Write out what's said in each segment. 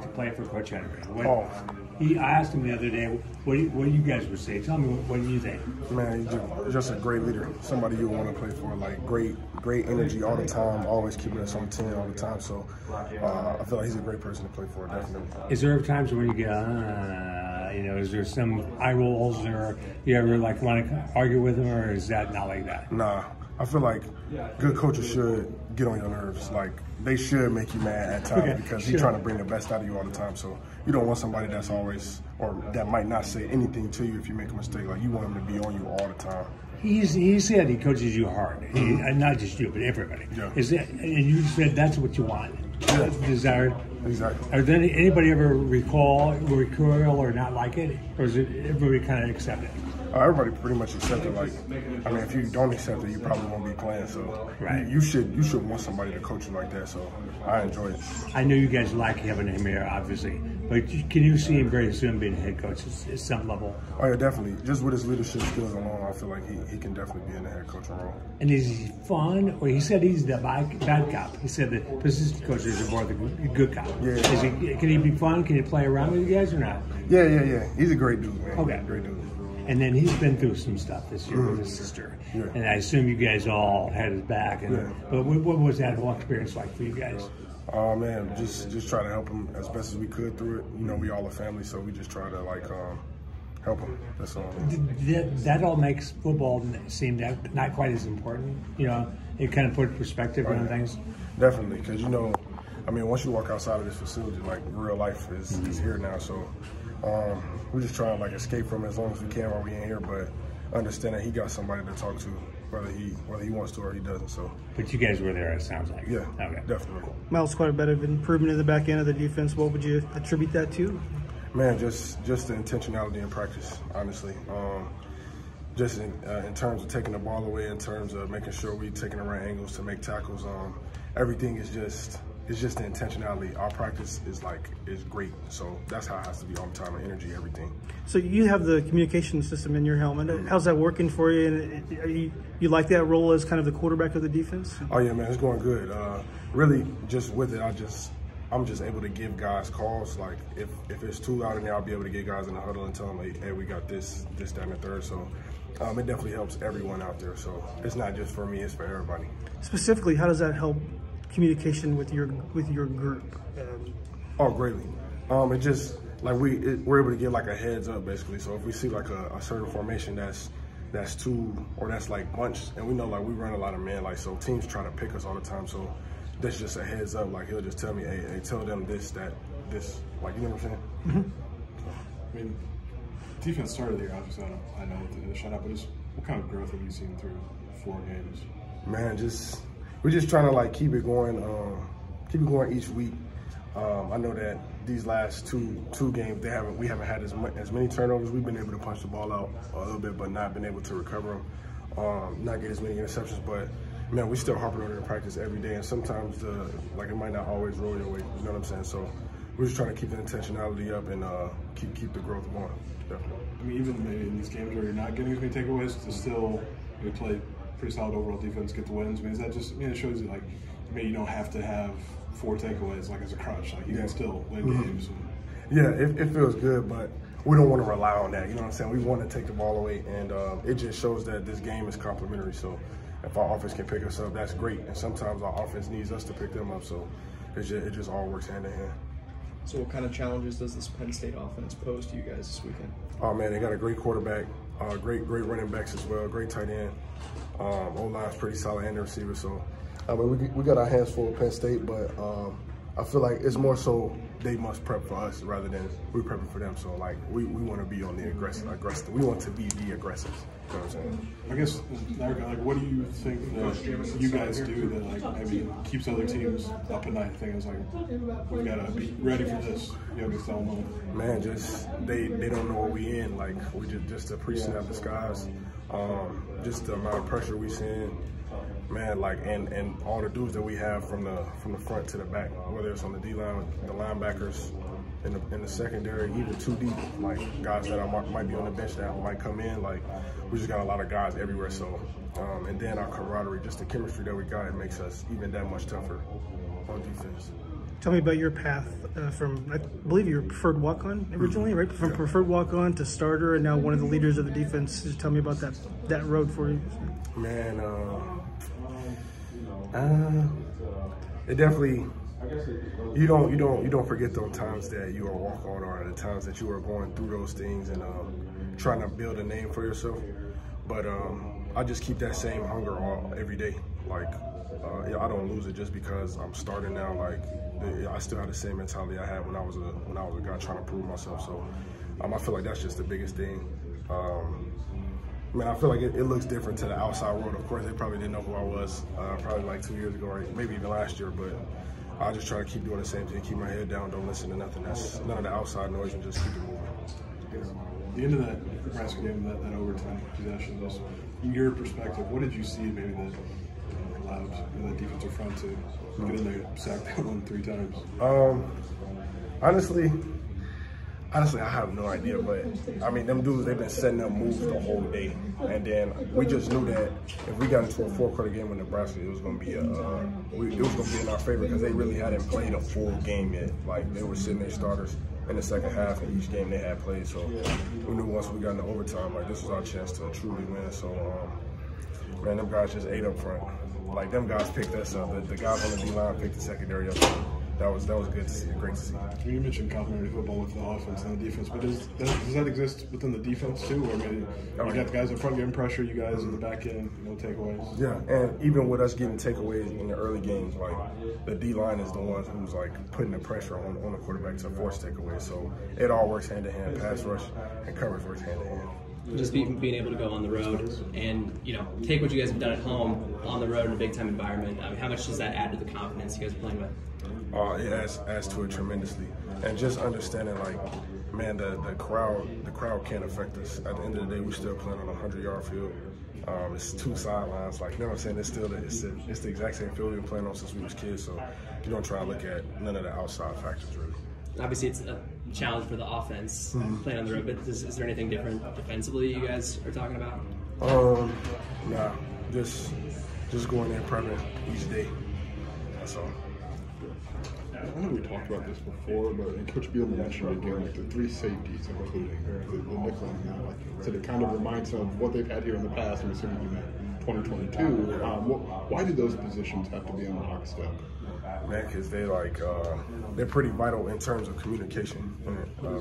like to play for Coach Henry? I asked him the other day, what do you guys would say? Tell me, what do you think? Man, he's just a great leader. Somebody you want to play for. Like great energy all the time. Always keeping us on 10 all the time. So I feel like he's a great person to play for. Definitely. Is there times when you get, is there some eye rolls, or you ever like want to argue with him, or is that not like that? Nah. I feel like good coaches should get on your nerves. Like, they should make you mad at times because he's trying to bring the best out of you all the time. So you don't want somebody that's always, or that might not say anything to you if you make a mistake. Like, you want him to be on you all the time. He said he coaches you hard. Not just you, but everybody. Yeah. And you said that's what you want. That's desired. Exactly. Are there anybody ever recoil or not like it? Or is it everybody kind of accept it? Everybody pretty much accepts it. Like, I mean, if you don't accept it, you probably won't be playing. So you should want somebody to coach you like that. So I enjoy it. I know you guys like having him here, obviously, but can you see him very soon being a head coach at some level? Oh yeah, definitely. Just with his leadership skills alone, I feel like he can definitely be in the head coaching role. And is he fun? Or he said he's the bad cop. He said the position coaches are more the good cop. Yeah. Can he be fun? Can he play around with you guys or not? Yeah. He's a great dude, man. Okay. Great dude. And then he's been through some stuff this year with his sister. Yeah. And I assume you guys all had his back. But what was that whole experience like for you guys? Oh man, just try to help him as best as we could through it. You know, we all a family, so we just try to help him. That's all. That all makes football seem not quite as important. You know, it kind of put perspective on things. Definitely, because I mean, once you walk outside of this facility, like real life is here now. So we're just trying to escape from it as long as we can while we're in here, but understand that he got somebody to talk to, whether he wants to or he doesn't. So. But you guys were there, it sounds like. Yeah. Okay. Definitely. Miles, quite a bit of improvement in the back end of the defense. What would you attribute that to? Man, just the intentionality in practice, honestly. Just in terms of taking the ball away, in terms of making sure we're taking the right angles to make tackles. Everything is just the intentionality. Our practice is great, so that's how it has to be all the time, and energy, everything. So you have the communication system in your helmet. How's that working for you? And you like that role as kind of the quarterback of the defense? Oh yeah, man, it's going good. Really, just with it, I'm just able to give guys calls. Like if it's too loud in there, I'll be able to get guys in the huddle and tell them, like, hey, we got this, that, and the third. So it definitely helps everyone out there. So it's not just for me; it's for everybody. Specifically, how does that help communication with your group? Oh, greatly. It just we're able to get a heads up basically. So if we see a certain formation that's two or that's bunched, and we know we run a lot of men, so teams try to pick us all the time. So that's just a heads up. He'll just tell me, hey, tell them this, that, this. You know what I'm saying? Mm-hmm. I mean, defense started the year, obviously. I know with the shutout, but what kind of growth have you seen through 4 games? Man, we're just trying to keep it going each week. I know that these last two games we haven't had as many turnovers. We've been able to punch the ball out a little bit, but not been able to recover them, not get as many interceptions. But man, we still harping on it in practice every day, and sometimes it might not always roll your way. You know what I'm saying? So we're just trying to keep the intentionality up and keep the growth going. Definitely. I mean, even maybe in these games where you're not getting as many takeaways, to still play pretty solid overall defense, get the wins. I mean, is that just? I mean, it shows you maybe you don't have to have 4 takeaways as a crutch. You can still win games. Yeah, it feels good, but we don't want to rely on that. You know what I'm saying? We want to take the ball away, and it just shows that this game is complementary. So if our offense can pick us up, that's great. And sometimes our offense needs us to pick them up. So it just all works hand in hand. So what kind of challenges does this Penn State offense pose to you guys this weekend? Oh man, they got a great quarterback, great running backs as well, great tight end. O-line's pretty solid, and the receiver. So I mean, we got our hands full with Penn State, but I feel like it's more so they must prep for us rather than we're prepping for them. So we want to be on the aggressive. We want to be the aggressors. You know what I'm saying? I guess what do you think that you guys do that maybe keeps other teams up at night? Thinking we gotta be ready for this. You know, tell them. Man, just they don't know what we in. We just the pre-snap disguise. Just the amount of pressure we seeing. Man, and all the dudes that we have from the front to the back, whether it's on the D-line, the linebackers, in the secondary, even 2 deep, guys that might be on the bench that might come in. We just got a lot of guys everywhere. So, and then our camaraderie, just the chemistry that we got, it makes us even that much tougher on defense. Tell me about your path from, I believe you were preferred walk-on originally, right? From preferred walk-on to starter and now one of the leaders of the defense. Just tell me about that road for you. Man, it definitely, you don't forget those times that you are walk-on or the times that you are going through those things and trying to build a name for yourself. But I just keep that same hunger every day. Like, I don't lose it just because I'm starting now. Like, I still have the same mentality I had when I was a guy trying to prove myself. So I feel like that's just the biggest thing. Man, I feel like it looks different to the outside world. Of course, they probably didn't know who I was probably like 2 years ago, or maybe even last year. But I just try to keep doing the same thing, keep my head down, don't listen to nothing. That's none of the outside noise, and just keep it moving. The end of that Nebraska game, that overtime possession, just from your perspective, what did you see maybe that allowed the defensive front to get in there, sack that one 3 times? Honestly, I have no idea, but I mean, them dudes, they've been setting up moves the whole day, and then we just knew that if we got into a 4-quarter game with Nebraska, it was going to be in our favor because they really hadn't played a full game yet. Like, they were sitting their starters in the second half, and each game they had played. So we knew once we got into overtime, like, this was our chance to truly win. So, man, them guys just ate up front. Like, them guys picked us up. The guys on the D-line picked the secondary up. That was good to see, great to see. You mentioned complementary football with the offense and the defense, but does that exist within the defense too? Or maybe you got the guys in front getting pressure, you guys in the back end, no takeaways? Yeah, and even with us getting takeaways in the early games, like, the D-line is the ones who's, like, putting the pressure on the quarterback to force takeaways. So it all works hand-in-hand. Pass rush and coverage works hand-in-hand. Just being able to go on the road and, you know, take what you guys have done at home on the road in a big time environment. I mean, how much does that add to the confidence you guys are playing with? It adds to it tremendously, and just understanding, like, man, the crowd can't affect us. At the end of the day, we're still playing on a 100-yard field. It's 2 sidelines, like, you know what I'm saying? It's the exact same field we've been playing on since we was kids. So you don't try to look at none of the outside factors really. Obviously, it's a challenge for the offense playing on the road, but is there anything different defensively you guys are talking about? Nah, just going in prepping each day. That's all. I know we talked about this before, but Coach Bielema mentioned again, like the 3 safeties, including the nickel and that. Like, so it kind of reminds them of what they've had here in the past. I'm assuming you meant 2022. Why do those positions have to be on lockstep? Man, because they're pretty vital in terms of communication,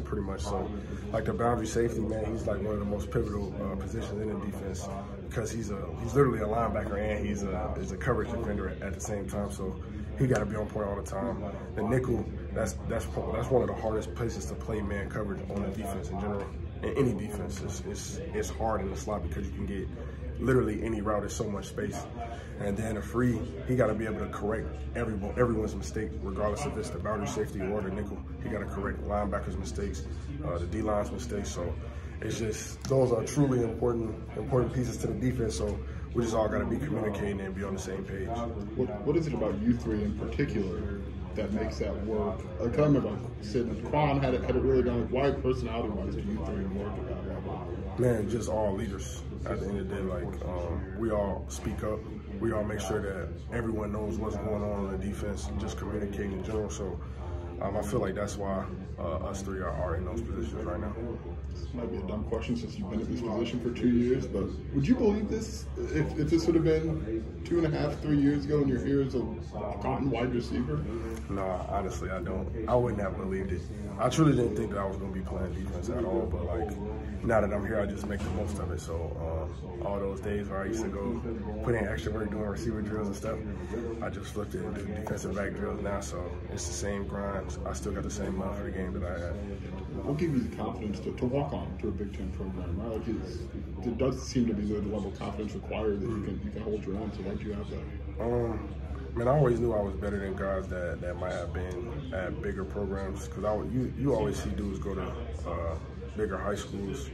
pretty much. So, like, the boundary safety, man, he's like one of the most pivotal positions in the defense because he's literally a linebacker and he's a coverage defender at the same time. So he got to be on point all the time. The nickel, that's one of the hardest places to play man coverage on the defense in general. In any defense, it's hard in the slot because you can get literally any route. There's so much space. And then a free, he got to be able to correct everyone's mistake, regardless if it's the boundary safety or the nickel. He got to correct linebackers' mistakes, the D-line's mistakes. So it's just, those are truly important pieces to the defense. So we just all got to be communicating and be on the same page. What is it about you 3 in particular that makes that work? I remember Sid Quan had it really done. Like, why personality-wise do you 3 work about that? Man, just all leaders. At the end of the day, like, we all speak up. We all make sure that everyone knows what's going on the defense and just communicating in general. So I feel like that's why us 3 are in those positions right now. This might be a dumb question since you've been in this position for 2 years, but would you believe this if this would have been 2.5, 3 years ago and you're here as a cotton wide receiver? Nah, honestly, I don't. I wouldn't have believed it. I truly didn't think that I was going to be playing defense at all, but, like, now that I'm here, I just make the most of it. So all those days where I used to go put in extra work doing receiver drills and stuff, I just flipped it and do defensive back drills now. So it's the same grind. I still got the same love for the game that I had. What gave you the confidence to walk on to a Big Ten program? Right? Like, it does seem to be the level of confidence required that you can hold your own. So why did you have that? Man, I always knew I was better than guys that might have been at bigger programs, because you always see dudes go to bigger high schools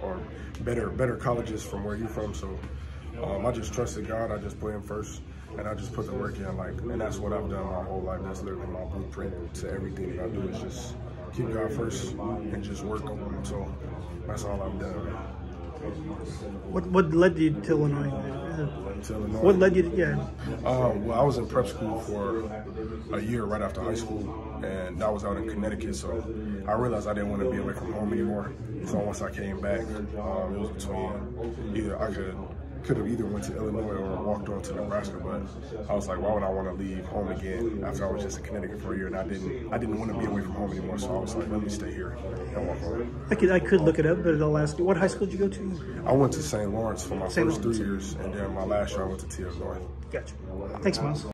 or better colleges from where you're from. So I just trusted God. I just put Him first, and I just put the work in. Like, and that's what I've done my whole life. That's literally my blueprint to everything that I do. Is just keep God first and just work. So that's all I've done. What led you to Illinois? To Illinois. What led you to, yeah. Well, I was in prep school for a year right after high school, and that was out in Connecticut, so I realized I didn't want to be away from home anymore. So once I came back, it was between either I could have either went to Illinois or walked on to Nebraska, but I was like, why would I want to leave home again after I was just in Connecticut for a year, and I didn't want to be away from home anymore, so I was like, let me stay here and walk home. I could look it up, but I'll ask you, what high school did you go to? I went to St. Lawrence for my St. first 3 Lawrence. years, and then my last year I went to TF North. Gotcha. Thanks, Miles.